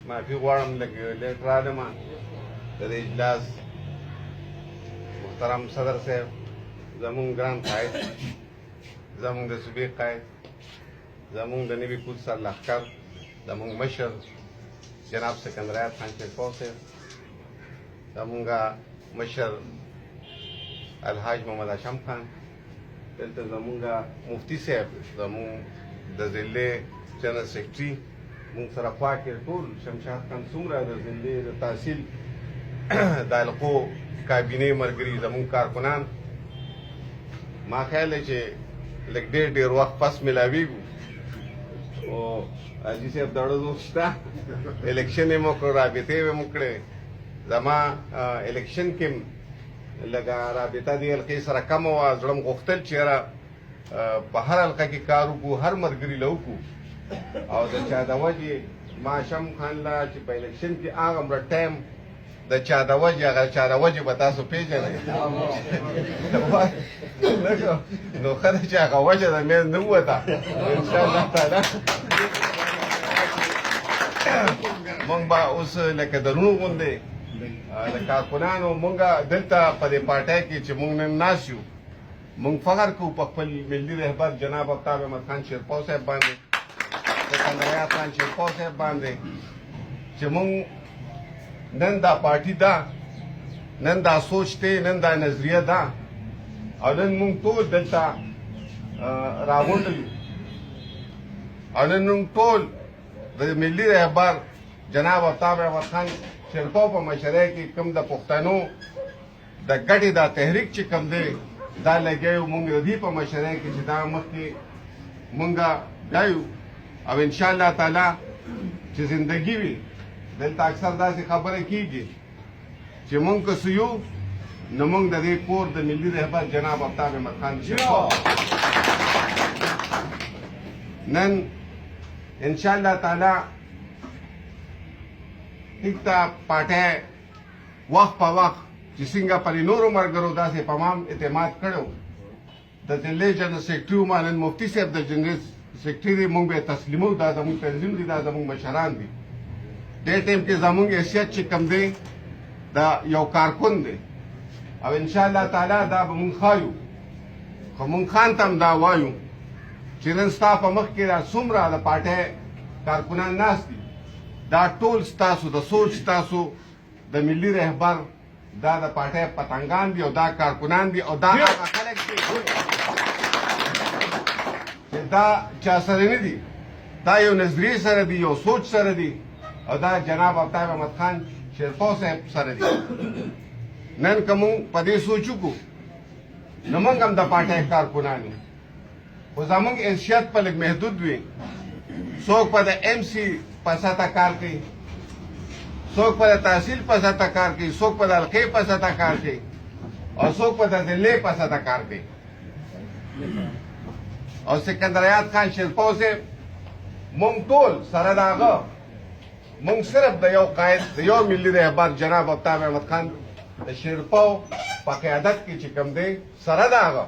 معافي غواړم لږ لیټ رالم د دې اجلاس محترم صدر صاحب زمونږ ګران قائد زمونږ د صوبې قائد زمونږ د نوي کوچ سرلښکر زمونږ مشر جناب سکندر خان شیرپو صاحب زمونږ مشر الحاج محمد هاشم خان دلته زمونږ مفتي صاحب زمونږ د ضلع جنرال سیکرټري مونږ سره خوا کې ټول شمشاد خان څومره د ضلع د تحصیل د حلقو کابینې ملګري زمونږ کارکنان ما خیال دی چې لږ ډېر وخت پس میلاویږو او حاجي صاحب داړه دوست شته الیکشن یې مو کړ رابطې یې مو کړې زما الیکشن کې لږه رابطه دې حلقې سره کمه وه زړه م غوښتل چې یاره په هر حلقه کې کار وکړو هر ملګري له وکړو او د چا د وجې ما هاشم خان له چې په الیکشن کې هغه مره ټایم د چا د وجې هغه چا د وجې به تاسو پېژنئ نو ښه ده چې هغه وجه د منځ نه ووته انشاءالله تعالی مونږ به اوس لکه درونو غوندې د کارکنانو مونږ دلته په دې پارټۍ کې چې مونږ نن ناست یو مونږ فخر کوو په خپل ملي رهبر جناب آفتاب احمد خان شیرپو صاحب باندې سکندر خان شیرپو صاحب باندې چې مونږ نن دا پارټي ده نن دا سوچ دی نن دا نظریه ده او نن مونږ ټول دلته راغونډل یو او نن مونږ ټول د ملي رهبر جناب آفتاب احمد خان شیرپو په مشرۍ کې کوم د پښتنو د ګټې دا تحریک چې کوم دی دا لګیو مونږ د دې په مشرۍ کې چې دا مخکې مونږ ګایو او انشاءالله تعالی چې زندگی وي دلته اکثر داسې خبره کیږي چې مونږ که څه یو نو مونږ د دې کور د ملي رهبر جناب آفتاب احمد خان شیرپو نن انشاءالله تعالی هیڅ پارټۍ وخت په وخت چې څنګه پر نورو ملګرو داسې په ما اعتماد کړو د ضلع جنرال سیکرټري وم نن مفتي صاحب د جنرال سیکرټري دی مونږ به تسلیمو دا زموږ تنظیم دی دا زموږ مشران دي دې ټیم کې زموږ حیثیت چې کم دی دا یو کارکن دی او انشاءالله تعالی دا به مونږ ښایو خو مونږ خان ته هم دا وایو چې نن ستا په مخ کې دا څومره د پارټۍ کارکنان ناست دي دا ټول ستاسو د سوچ ستاسو د ملي رهبر دا د پارټۍ پتنګان دي او دا کارکنان دي او دا هغه خلک دي چې دا چا سره نه دي دا یو نظریې سره دي یو سوچ سره دي او دا جناب آفتاب احمد خان شیرپو صاحب سره دي نن که مونږ په دې سوچ وکړو نو مونږ هم د پارټۍ کارکنان یو خو زمونږ حیثیت په لږ محدود وي څوک په د ایم سی په سطحه کار کوي څوک په د تحصیل په سطحه کار کوي څوک په د حلقې په سطحه کار کوي او څوک په د ضلع په سطحه کار کوي او سکندر خان شیرپو صاحب مونږ ټول سره د هغه مونږ صرف د یو قائد د یو ملي رهبر جناب آفتاب احمد خان د شیرپو په قیادت کې چې کوم دی سره د هغه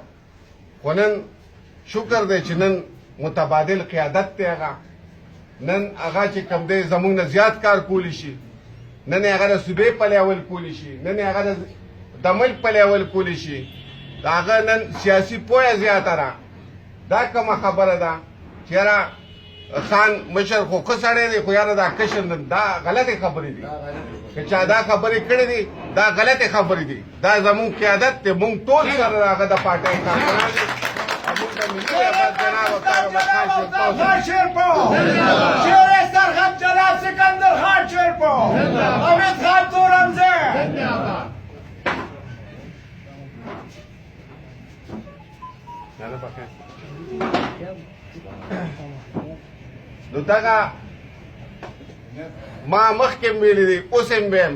خو نن شکر دی چې نن متبادل قیادت دی هغه نن هغه چې کوم دی زموږ نه زیات کار کولی شي نن هغه د صوبې په لیول کولی شي نن هغه د ملک په لیول کولی شي د هغه نن سیاسي پوهه زیاته ده دا کومه خبره ده چې یاره خان مشر خو ښه سړی دی خو یاره دا کشر دا غلطې خبرې دي که چا دا خبرې کړې دي دا غلطې خبرې دي دا زموږ قیادت دی مونږ ټول سره د هغه د پارټۍ کارکنان دي شیر سرخط جناب سکندر خان شیرپو امید خان تورمزه نو دغه ما مخکې ویلي دي اوس هم ویم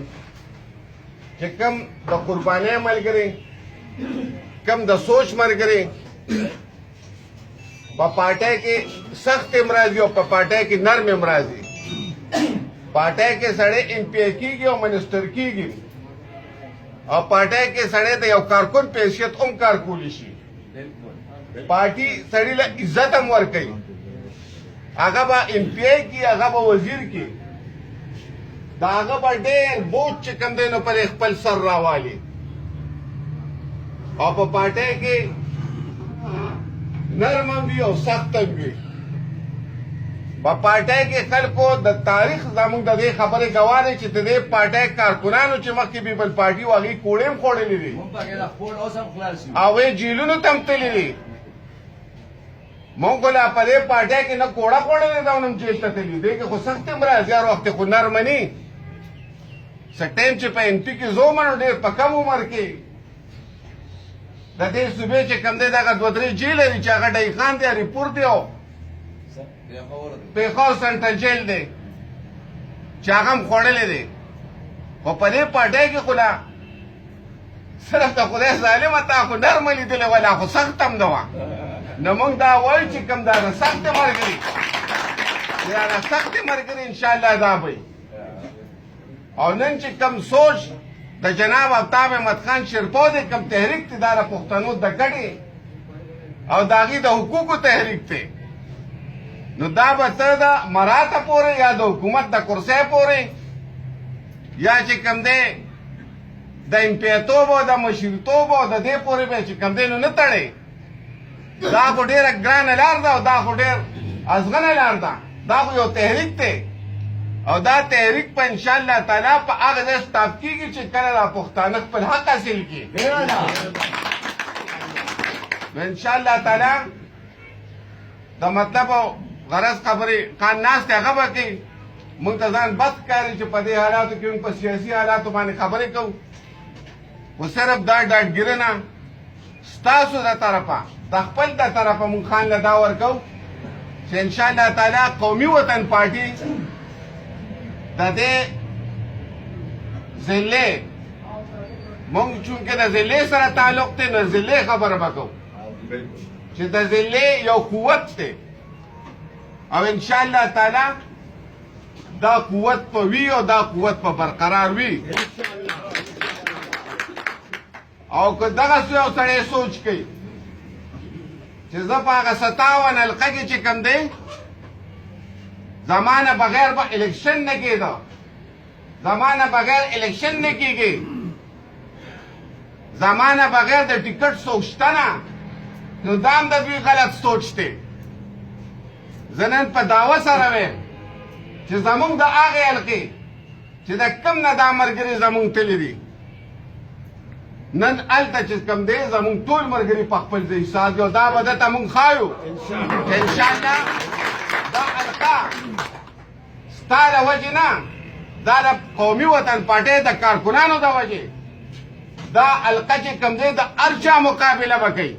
چې کوم د قربانۍ ملګري کوم د سوچ ملګري په پارټۍ کې سخت هم راځي او په پارټۍ کې نرم هم راځي پارټۍ کې سړی ایم پی کېږي او منسټر کېږي او پارټۍ کې سړی د یو کارکن په حیثیت هم کار کولی شي پارټي سړی له عزت هم ورکوي هغه به ایم پی کی هغه به وزیر کی د هغه به ډېر بوج چې کوم دی نو پر خپل سر راوالي او په پارټۍ کې نرم هم وي او سخت هم وي په پارټۍ کې خلکو د تاریخ زموږ د دې خبرې ګواه دی چې د دې پارټۍ کارکنانو چې مخکې پیپل پارټي و هغې کوړې هم خوړلې دي او یې جیلونو ته هم تللي دي مونږ خو لا په دې پارټۍ کې نه کوړه خوړلې ده او نه هم جیل ته تللي دې کې خو سخت هم راځي هر وخت خو نرمه ني څه ټایم چې په ایم پي کې زوم نو ډېر په کم عمر کې د دې صوبې چې کوم دی دغه دوه درې جیل لري چې هغه ډهي خان دی هریپور دی او پېښور سنټرل جیل دی چې هغه هم خوړلی دی خو په دې پارټۍ کې خو لا صرف د خدای ظالمه تا خو نرمه لیدلې وه لا خو سخت هم نه وه نو موږ دا وایو چې کوم دا سخت ملګري د هغه سخت ملګري انشاءالله دا به او نن چې کوم سوچ د جناب آفتاب احمد خان شیرپو دی کوم تحریک دی دا د پښتنو د ګډې او د هغې د حقوقو تحریک دی نو دا به ته د مراته پورې یا د حکومت د کرسۍ پورې یا چې کوم دی د امپیتوب او د مشرتوب او د دې پورې به چې کوم دی نو نه تړې دا خو ډېره ګرانه لار ده او دا خو ډېر ازغنه لار ده دا خو یو تحریک دی او دا تحریک په انشاءالله تعالی په هغه ځای سټاپ کېږي چې کله دا پښتانه خپل حق حاصل کړي نو انشاءالله تعالی د مطلب او غرض خبرې خان ناست هغه به کوي موږ ته ځان بد ښکاري چې په دې حالاتو کې موږ په سیاسي حالاتو باندې خبرې کوو خو صرف دا ډاډګیرنه ستاسو د طرفه د خپل د طرفه موږ خان له دا ورکوو چې انشاءالله تعالی قومي وطن پارټي د دې ضلعې موږ چونکې د ضلعې سره تعلق دی نو ضلعې خبره به کوو چې د ضلعې یو قوت دی او انشاءالله تعالی دا قوت په وي او دا قوت په برقرار وي او که دغسې یو سړی سوچ کوي چې زه په هغه 57 حلقه کې چې کوم دی زمانه بغیر به الیکشن نه کېده زمانه بغیر الیکشن نه کېږي زمانه بغیر د ټیکټ څوک شته نه نو دا هم د دوی غلط سوچ دی زه نن په دعوه سره وایم چې زمونږ د هغې حلقې چې د کوم نه دا ملګري زمونږ تللي دي نن هلته چې کوم دی زمونږ ټول ملګري په خپل ځای ساتي او دا به درته مونږ ښایو چې انشاءالله دا حلقه ستا د وجې نه دا د قومي وطن پارټۍ د کارکنانو د وجې دا حلقه چې کوم دی د هر چا مقابله به کوي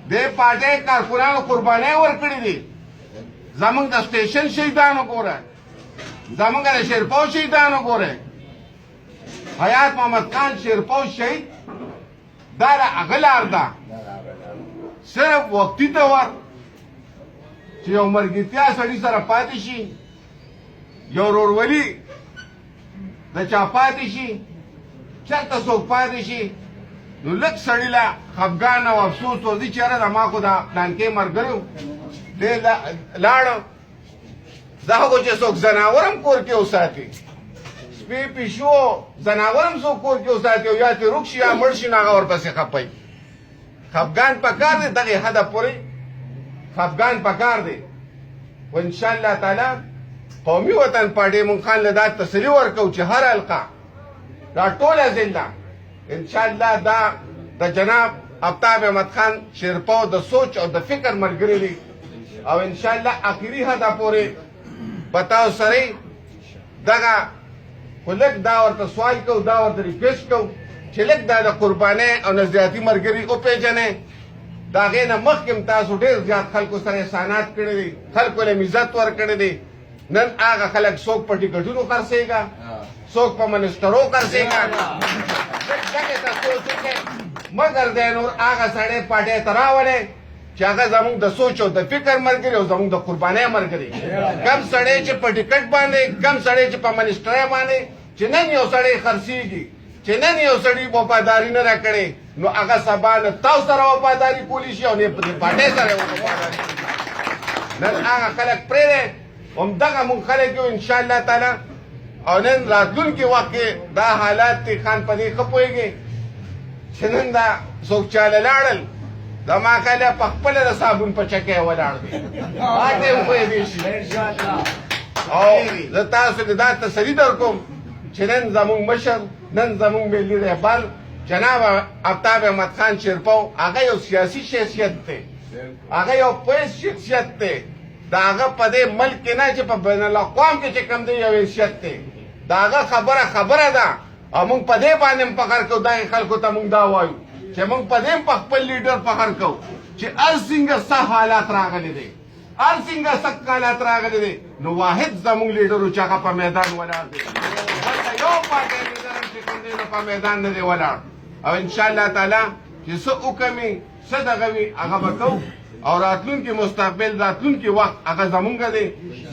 دې پارټۍ کارکنانو قربانۍ ورکړي دي زمونږ د سټیشن شهیدانو ګوره زمونږ د شیرپو شهیدانو ګوره حیات محمد خان شیرپو شهید دا د هغه لار ده صرف وقتي طور چې یو مرګتیا سړي سره پاتې شي یو ورورولي د چا پاتې شي چېرته څوک پاتې شي نو لږ سړي له خفګان او افسوس وځي چې یاره د ما خو د پلانکې ملګری و دی لاړه دا خو چې څوک ځناور هم کور کې وساتي سپي پیشو ځناور هم څوک کور کې وساتي او یا ترې روږ شي یا مړ شي نو هغه ورپسې خپوي خفګان پکار دی دغې حده پورې خفګان پکار دی و انشاءالله تعالی قومي وطن پارټۍ مونږ خان له دا تسلي ورکوو چې هر حلقه دا ټوله ضلع انشاءالله دا د جناب آفتاب احمد خان شیرپو د سوچ او د فکر ملګري دي او انشاءالله اخري حده پورې به تاسو سره دغه خو لږ دا ورته سوال کوو دا ورته ریکویسټ کوو چې لږ دا د قربانۍ او نظریاتي ملګري وپېژنئ د هغې نه مخکې هم تاسو ډېر زیات خلکو سره احسانات کړي دي خلکو له عزت ورکړی دی نن هغه خلک څوک په ټیکټونو خرڅېږه څوک په منسټرو خرڅېږه دغې ته سوچ وکړئ مګر دی نور هغه سړی پارټۍ ته راولئ چې هغه زموږ د سوچ او د فکر ملګري او زموږ د قربانۍ ملګري کم سړی چې په ټیکټ باندې کم سړی چې په منسټرۍ باندې چې نن یو سړی خرڅېږي چې نن یو سړي وفاداري نه راکړې نو هغه سبا نه تاسو سره وفاداري کولی شي او نه پرې پارټۍ سره وفاداري نن هغه خلک پرېږدئ همدغه مونږ خلک یو انشاءالله تعالی او نن راتلونکي وخت کې دا حالات دي خان په دې ښه پوهېږي چې نن دا څوک چاله لاړل زما کله په خپله د صابون په چکۍ ولاړ دی هغه هم پوهېدی شي او زه تاسو ته دا تسلي در کوم چې نن زمونږ مشر نن زمونږ ملي رهبر جناب آفتاب احمد خان شیرپو هغه یو سیاسي شخصیت دی هغه یو پوه شخصیت دی د هغه په دې ملک کې نه چې په بین الاقوام کې چې کوم دی یو حیثیت دی د هغه خبره ده او موږ په دې باندې هم فخر کوو دغې خلکو ته موږ دا وایو چې موږ په دې هم په خپل لیډر فخر کوو چې هر څنګه څه حالات راغلي دي هر څنګه سخت حالات راغلي دي نو واحد زموږ لیډر و چې هغه په میدان ولاړ دی هلته یو پارټي لیډر هم چې کوم دی نو په میدان نه دی ولاړ او انشاءالله تعالی چې څه وکړي څه دغه وي هغه به کوو او راتلونکي مستقبل راتلونکي وخت هغه زمونږ دی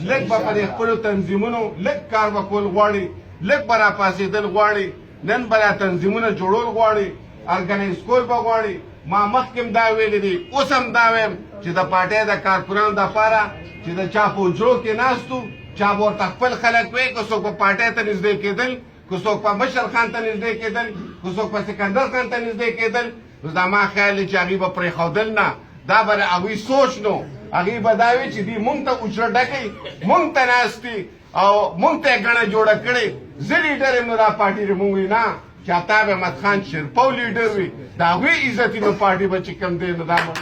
لږ به په دې خپلو تنظیمونو لږ کار به کول غواړي لږ به راپاڅېدل غواړي نن به دا تنظیمونه جوړول غواړي ارګنایز کول به غواړي ما مخکې هم دا ویلي دي اوس هم دا وایم چې د پارټۍ د کارکونانو دپاره چې د چا په حجرو کې ناستو چا به ورته خپل خلک وی که څوک په پارټۍ ته نږدې کېدل که څوک په مشر خان ته نږدې کېدل که څوک په سکندر خان ته نږدې کېدل نو دا ما خیال دی چې هغوی به پرېښودل نه دا به د هغوی سوچ نو هغوی به دا وي چې دوی مونږ ته اجره ډکوي مونږ ته ناست دي او مونږ ته یې ګڼه جوړه کړې زه لیډر یم نو دا پارټي د مونږ وي نه چې آفتاب احمد خان شیرپو لیډر وي د هغوی عزتي نو پارټي به چې کوم دی نو دا به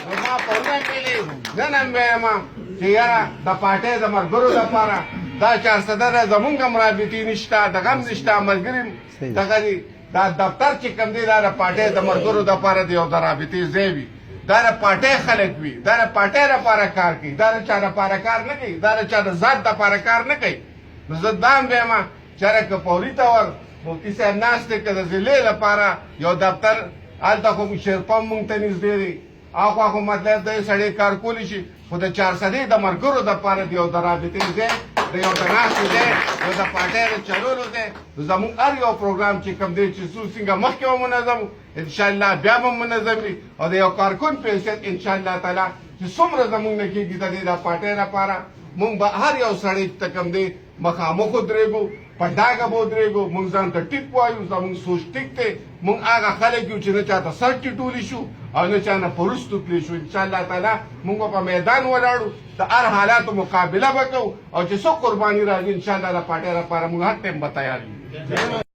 نو ما پرونه ویلې نن هم وایم چې یاره د پارټۍ د ملګرو دپاره دا چارسده زمونږ هم رابطې نشته دغه هم نشته ملګري دغه دي دا دفتر چې کوم دی دا د پارټۍ د ملګرو دپاره دی او د رابطې ځای وي دا د پارټۍ خلک وي دا د پارټۍ لپاره کار کوي دا د چا لپاره کار نه کوي دا د چا د ذات دپاره کار نه کوي نو زه دا هم وایم چېرې که فوري طور مفتي صاحب ناست دی که د ضلعې لپاره یو دفتر هلته خو شیرپو مونږ ته نږدې دی هاخوا خو مطلب دی سړی کار کولی شي خو د چارسدې د ملګرو دپاره دی او د رابطې ځای د یو د ناستې دی یو د پارټۍ د چلولو دی نو زموږ هر یو پروګرام چې کوم دی چې څنګه مخکې به منظم انشاءالله بیا به منظم وي او د یو کارکون په حیثیت انشاءالله تعالی چې څومره زموږ نه کېږي د دې د پارټۍ لپاره مونږ به هر یو سړی ته کوم دی مخامخ ودرېږو په ډاګه به ودرېږو مونږ ځان ته ټیک وایو زموږ سوچ ټیک دی مونږ هغه خلک یو چې نه چاته سر ټیټولی شو او نه چا نه په وروستو تللی شو انشاءالله تعالی مونږ به په میدان ولاړو د هر حالاتو مقابله به کوو او چې څه قرباني راځي انشاءالله د پارټۍ لپاره مونږ هر ټایم به تیار یو